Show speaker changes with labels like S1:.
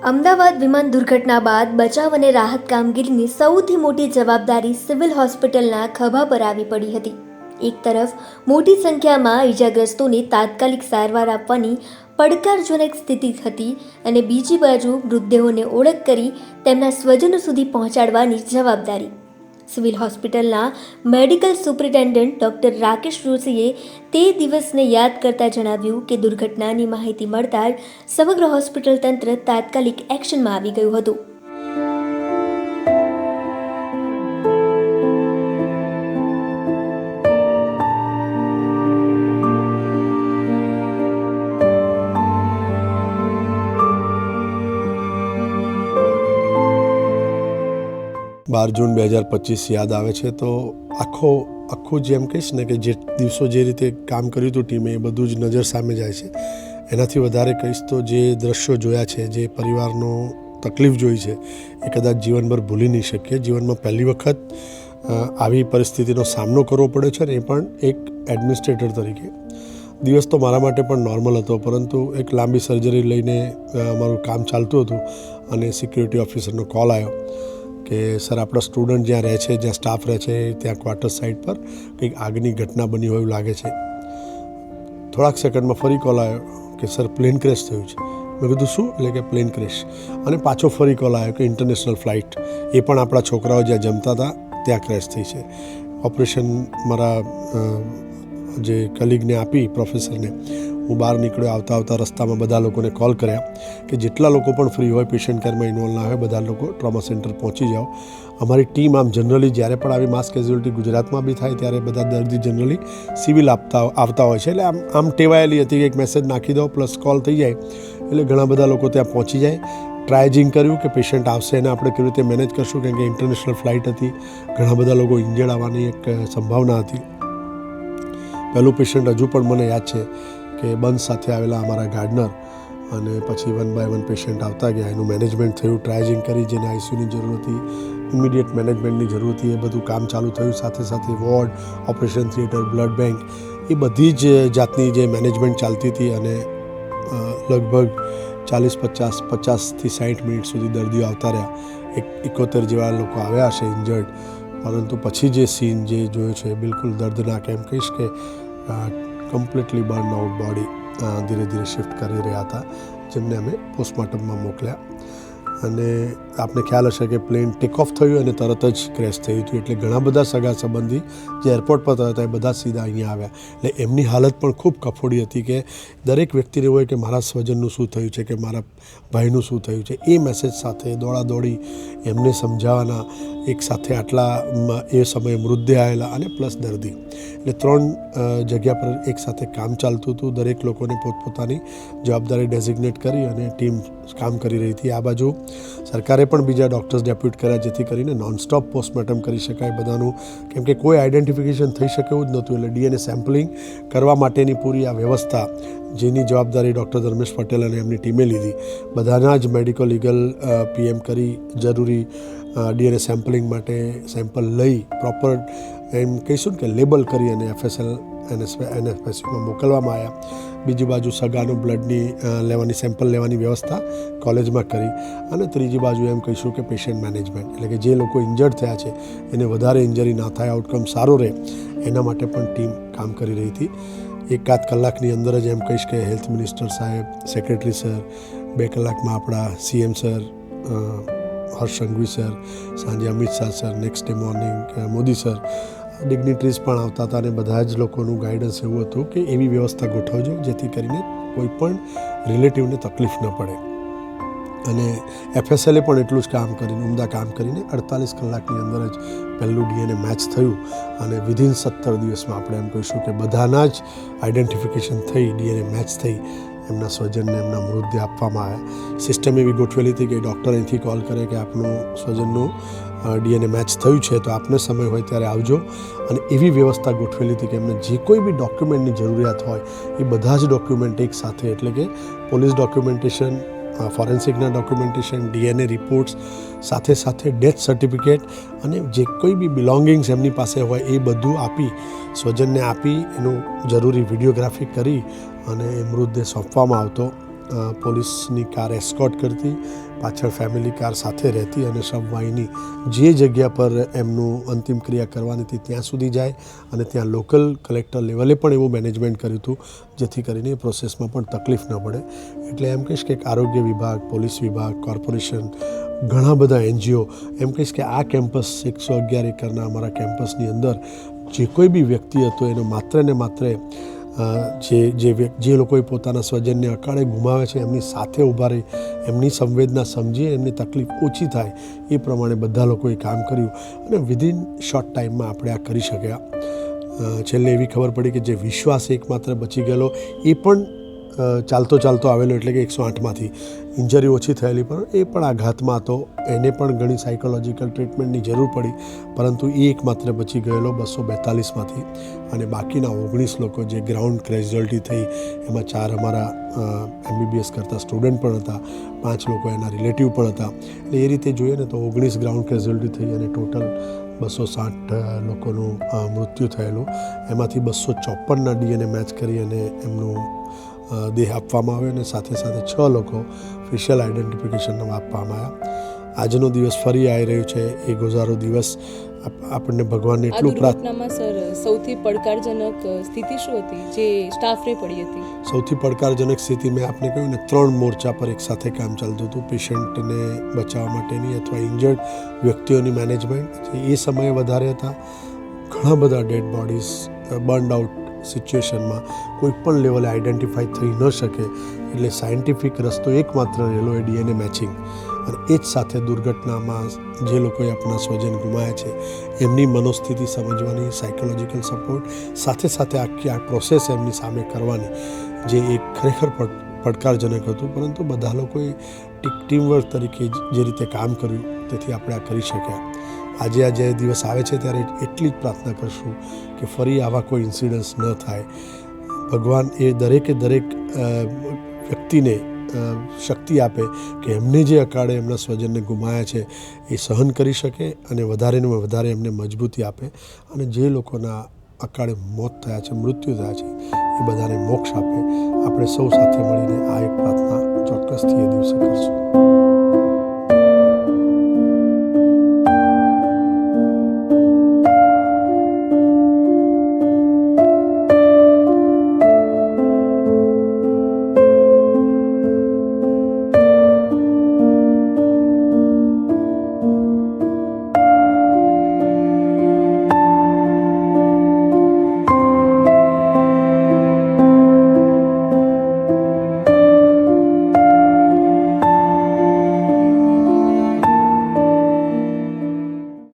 S1: અમદાવાદ વિમાન દુર્ઘટના બાદ બચાવ અને રાહત કામગીરીની સૌથી મોટી જવાબદારી સિવિલ હોસ્પિટલના ખભા પર આવી પડી હતી. એક તરફ મોટી સંખ્યામાં ઈજાગ્રસ્તોને તાત્કાલિક સારવાર આપવાની પડકારજનક સ્થિતિ હતી અને બીજી બાજુ મૃતદેહોને ઓળખ કરી તેમના સ્વજનો સુધી પહોંચાડવાની જવાબદારી. સિવિલ હોસ્પિટલના મેડિકલ સુપ્રિન્ટેન્ડન્ટ ડૉક્ટર રાકેશ જોશીએ તે દિવસને યાદ કરતા જણાવ્યું કે દુર્ઘટનાની માહિતી મળતા જ સમગ્ર હોસ્પિટલ તંત્ર તાત્કાલિક એક્શનમાં આવી ગયું હતું.
S2: બાર જૂન 2025 યાદ આવે છે તો આખું જેમ કહીશ ને કે જે દિવસો જે રીતે કામ કર્યું હતું ટીમે એ બધું જ નજર સામે જાય છે. એનાથી વધારે કહીશ તો જે દ્રશ્યો જોયા છે, જે પરિવારનો તકલીફ જોઈ છે એ કદાચ જીવનભર ભૂલી નહીં શકીએ. જીવનમાં પહેલી વખત આવી પરિસ્થિતિનો સામનો કરવો પડ્યો છે ને એ પણ એક એડમિનિસ્ટ્રેટર તરીકે. દિવસ તો મારા માટે પણ નોર્મલ હતો, પરંતુ એક લાંબી સર્જરી લઈને અમારું કામ ચાલતું હતું અને સિક્યુરિટી ઓફિસરનો કોલ આવ્યો કે સર આપણા સ્ટુડન્ટ જ્યાં રહે છે, જ્યાં સ્ટાફ રહે છે ત્યાં ક્વાર્ટર સાઇડ પર કંઈક આગની ઘટના બની હોય એવું લાગે છે. થોડાક સેકન્ડમાં ફરી કોલ આવ્યો કે સર પ્લેન ક્રેશ થયું છે. મેં કીધું શું? એટલે કે પ્લેન ક્રેશ. અને પાછો ફરી કોલ આવ્યો કે ઇન્ટરનેશનલ ફ્લાઇટ, એ પણ આપણા છોકરાઓ જ્યાં જમતા હતા ત્યાં ક્રેશ થઈ છે. ઓપરેશન મારા જે કલીગને આપી, પ્રોફેસરને, હું બહાર નીકળ્યો. આવતા રસ્તામાં બધા લોકોને કોલ કર્યા કે જેટલા લોકો પણ ફ્રી હોય, પેશન્ટ કેરમાં ઇન્વોલ્વ ના હોય, બધા લોકો ટ્રોમા સેન્ટર પહોંચી જાઓ. અમારી ટીમ આમ જનરલી જ્યારે પણ આવી માસ કેઝ્યુઅલિટી ગુજરાતમાં બી થાય ત્યારે બધા દર્દી જનરલી સિવિલ આવતા હોય છે. એટલે આમ ટેવાયેલી હતી કે એક મેસેજ નાખી દો પ્લસ કોલ થઈ જાય એટલે ઘણા બધા લોકો ત્યાં પહોંચી જાય. ટ્રાયજિંગ કર્યું કે પેશન્ટ આવશે અને આપણે કેવી રીતે મેનેજ કરશું, કેમ કે ઇન્ટરનેશનલ ફ્લાઇટ હતી, ઘણા બધા લોકો ઇન્જર્ડ આવવાની એક સંભાવના હતી. પહેલું પેશન્ટ હજુ પણ મને યાદ છે કે બંધ સાથે આવેલા અમારા ગાર્ડનર, અને પછી 1 બાય 1 પેશન્ટ આવતા ગયા. એનું મેનેજમેન્ટ થયું, ટ્રાયજિંગ કરી, જેને આઈસીયુની જરૂર હતી, ઇમિડિયેટ મેનેજમેન્ટની જરૂર હતી, એ બધું કામ ચાલુ થયું. સાથે સાથે ward, operation theatre, blood bank, એ બધી જ જાતની જે મેનેજમેન્ટ ચાલતી હતી. અને લગભગ 50થી 60 મિનિટ સુધી દર્દીઓ આવતા રહ્યા. 71 જેવા લોકો આવ્યા હશે ઇન્જર્ડ, પરંતુ પછી જે સીન જે જોયો છે એ બિલકુલ દર્દનાક. એમ કહીશ કે કમ્પ્લીટલી બર્ન આઉટ બોડી ધીરે ધીરે શિફ્ટ કરી રહ્યા હતા, જેમને અમે પોસ્ટમોર્ટમમાં મોકલ્યા. અને આપને ખ્યાલ હશે કે પ્લેન ટેક ઓફ થયું અને તરત જ ક્રેશ થયું હતું. એટલે ઘણા બધા સગા સંબંધી જે એરપોર્ટ પર હતા એ બધા સીધા અહીંયા આવ્યા. એટલે એમની હાલત પણ ખૂબ કફોડી હતી કે દરેક વ્યક્તિને હોય કે મારા સ્વજનનું શું થયું છે, કે મારા ભાઈનું શું થયું છે. એ મેસેજ સાથે દોડાદોડી એમને સમજાવવાના, એક સાથે આટલા એ સમયે મૃતદેહ આવેલા અને પ્લસ દર્દી, એટલે 3 જગ્યા પર એક સાથે કામ ચાલતું હતું. દરેક લોકોને પોતપોતાની જવાબદારી ડેઝિગ્નેટ કરી અને ટીમ કામ કરી રહી હતી. આ બાજુ સરકારે પણ બીજા ડૉક્ટર્સ ડેપ્યુટ કર્યા, જેથી કરીને નોનસ્ટોપ પોસ્ટમોર્ટમ કરી શકાય બધાનું, કેમ કે કોઈ આઈડેન્ટિફિકેશન થઈ શકે એવું જ નહોતું. એટલે ડીએનએ સેમ્પલિંગ કરવા માટેની પૂરી આ વ્યવસ્થા, જેની જવાબદારી ડૉક્ટર ધર્મેશ પટેલ અને એમની ટીમે લીધી. બધાના જ મેડિકલ લીગલ પીએમ કરી જરૂરી ડીએનએ સેમ્પલિંગ માટે સેમ્પલ લઈ પ્રોપર એમ કહીશું ને કે લેબલ કરી અને FSL NFSમાં મોકલવામાં આવ્યા. બીજી બાજુ સગાનું બ્લડની લેવાની સેમ્પલ લેવાની વ્યવસ્થા કોલેજમાં કરી. અને ત્રીજી બાજુ એમ કહીશું કે પેશન્ટ મેનેજમેન્ટ, એટલે કે જે લોકો ઇન્જર્ડ થયા છે એને વધારે ઇન્જરી ના થાય, આઉટકમ સારો રહે, એના માટે પણ ટીમ કામ કરી રહી હતી. 1-8 કલાકની અંદર જ એમ કહીશ કે હેલ્થ મિનિસ્ટર સાહેબ, સેક્રેટરી સર, 2 કલાકમાં આપણા CM sir, Harsh Sanghavi sir, સાંજે Amit Shah sir, next day morning Modi sir, dignitaries પણ આવતા હતા. અને બધા જ લોકોનું ગાઈડન્સ એવું હતું કે એવી વ્યવસ્થા ગોઠવજો જેથી કરીને કોઈ પણ રિલેટિવને તકલીફ ન પડે. અને FSLએ પણ એટલું જ કામ કરીને, ઉમદા કામ કરીને 48 કલાકની અંદર જ પહેલું ડીએનએ મેચ થયું. અને વિધિન 17 દિવસમાં આપણે એમ કહીશું કે બધાના જ આઈડેન્ટિફિકેશન થઈ, ડીએનએ મેચ થઈ, એમના સ્વજનને એમના મૃતદેહ આપવામાં આવ્યા. સિસ્ટમ એવી ગોઠવેલી હતી કે ડૉક્ટર અહીંથી કોલ કરે કે આપનું સ્વજનનું ડીએનએ મેચ થયું છે તો આપને સમય હોય ત્યારે આવજો. અને એવી વ્યવસ્થા ગોઠવેલી હતી કે એમને જે કોઈ બી ડોક્યુમેન્ટની જરૂરિયાત હોય એ બધા જ ડોક્યુમેન્ટ એક સાથે, એટલે કે પોલીસ ડોક્યુમેન્ટેશન, ફોરેન્સિકના ડોક્યુમેન્ટેશન, ડીએનએ રિપોર્ટ્સ, સાથે સાથે ડેથ સર્ટિફિકેટ અને જે કોઈ બી બિલોંગિંગ્સ એમની પાસે હોય એ બધું આપી, સ્વજનને આપી, એનું જરૂરી વિડીયોગ્રાફી કરી અને એ મૃતદેહ સોંપવામાં આવતો. પોલીસની કાર એસ્કોર્ટ કરતી, પાછળ ફેમિલી કાર સાથે રહેતી અને શબવાહિની જે જગ્યા પર એમનું અંતિમ ક્રિયા કરવાની હતી ત્યાં સુધી જાય અને ત્યાં લોકલ કલેક્ટર લેવલે પણ એવું મેનેજમેન્ટ કર્યું હતું જેથી કરીને એ પ્રોસેસમાં પણ તકલીફ ન પડે. એટલે એમ કહીશ કે આરોગ્ય વિભાગ, પોલીસ વિભાગ, કોર્પોરેશન, ઘણા બધા NGO, એમ કહીશ કે આ કેમ્પસ 111 એકરના અમારા કેમ્પસની અંદર જે કોઈ બી વ્યક્તિ હતો એનો માત્ર ને માત્ર જે લોકોએ પોતાના સ્વજનને અકાળે ગુમાવે છે એમની સાથે ઊભા રહી એમની સંવેદના સમજી એમની તકલીફ ઓછી થાય એ પ્રમાણે બધા લોકોએ કામ કર્યું અને વિધિન શોર્ટ ટાઈમમાં આપણે આ કરી શક્યા. છેલ્લે એવી ખબર પડી કે જે વિશ્વાસ એકમાત્ર બચી ગયેલો એ પણ ચાલતો આવેલો, એટલે કે 108માંથી ઇન્જરી ઓછી થયેલી પણ એ પણ આઘાતમાં હતો. એને પણ ઘણી સાયકોલોજીકલ ટ્રીટમેન્ટની જરૂર પડી, પરંતુ એ એકમાત્ર બચી ગયેલો 242માંથી. અને બાકીના 19 લોકો જે ગ્રાઉન્ડ કેઝ્યુઅલ્ટી થઈ એમાં 4 અમારા MBBS કરતા સ્ટુડન્ટ પણ હતા, 5 લોકો એના રિલેટિવ પણ હતા. એટલે એ રીતે જોઈએ ને તો 19 ગ્રાઉન્ડ કેઝ્યુઅલ્ટી થઈ અને ટોટલ 260 લોકોનું મૃત્યુ થયેલું. એમાંથી 254ના DNA મેચ કરી અને એમનું દેહ આપવામાં આવ્યો અને સાથે 6 લોકો ફેશિયલ આઈડેન્ટિફિકેશન આપવામાં આવ્યા. આજનો દિવસ ફરી આવી રહ્યો છે. એ ગુજારો દિવસ આપણને ભગવાનને એટલું
S3: પ્રાર્થનામાં સર સૌથી પડકારજનક સ્થિતિ શું હતી જે સ્ટાફને પડી હતી?
S2: સૌથી પડકારજનક સ્થિતિ મેં આપને કહ્યું ને, 3 મોરચા પર એકસાથે કામ ચાલતું હતું. પેશન્ટને બચાવવા માટેની અથવા ઇન્જર્ડ વ્યક્તિઓની મેનેજમેન્ટ એ સમયે વધારે હતા. ઘણા બધા ડેડ બોડીઝ બર્ન્ડ આઉટ સિચ્યુએશનમાં કોઈ પણ લેવલે આઈડેન્ટિફાઈ થઈ ન શકે એટલે સાયન્ટિફિક રસ્તો એકમાત્ર રહેલો એ DNA મેચિંગ. અને એ જ સાથે દુર્ઘટનામાં જે લોકોએ આપણા સ્વજન ગુમાયા છે એમની મનોસ્થિતિ સમજવાની, સાયકોલોજીકલ સપોર્ટ, સાથે આખી આ પ્રોસેસ એમની સામે કરવાની, જે એક ખરેખર પડકારજનક હતું. પરંતુ બધા લોકોએ ટીમવર્ક તરીકે જે રીતે કામ કર્યું તેથી આપણે આ કરી શક્યા. આજે આ જે દિવસ આવે છે ત્યારે એટલી જ પ્રાર્થના કરશું કે ફરી આવા કોઈ ઇન્સિડન્ટ્સ ન થાય. ભગવાન એ દરેક વ્યક્તિને શક્તિ આપે કે એમને જે અકાળે એમના સ્વજનને ગુમાયા છે એ સહન કરી શકે અને વધારેને વધારે એમને મજબૂતી આપે અને જે લોકોના અકાળે મોત થયા છે, મૃત્યુ થયા છે એ બધાને મોક્ષ આપે. આપણે સૌ સાથે મળીને આ એક પ્રાર્થના ચોક્કસથી એ દિવસે કરશું.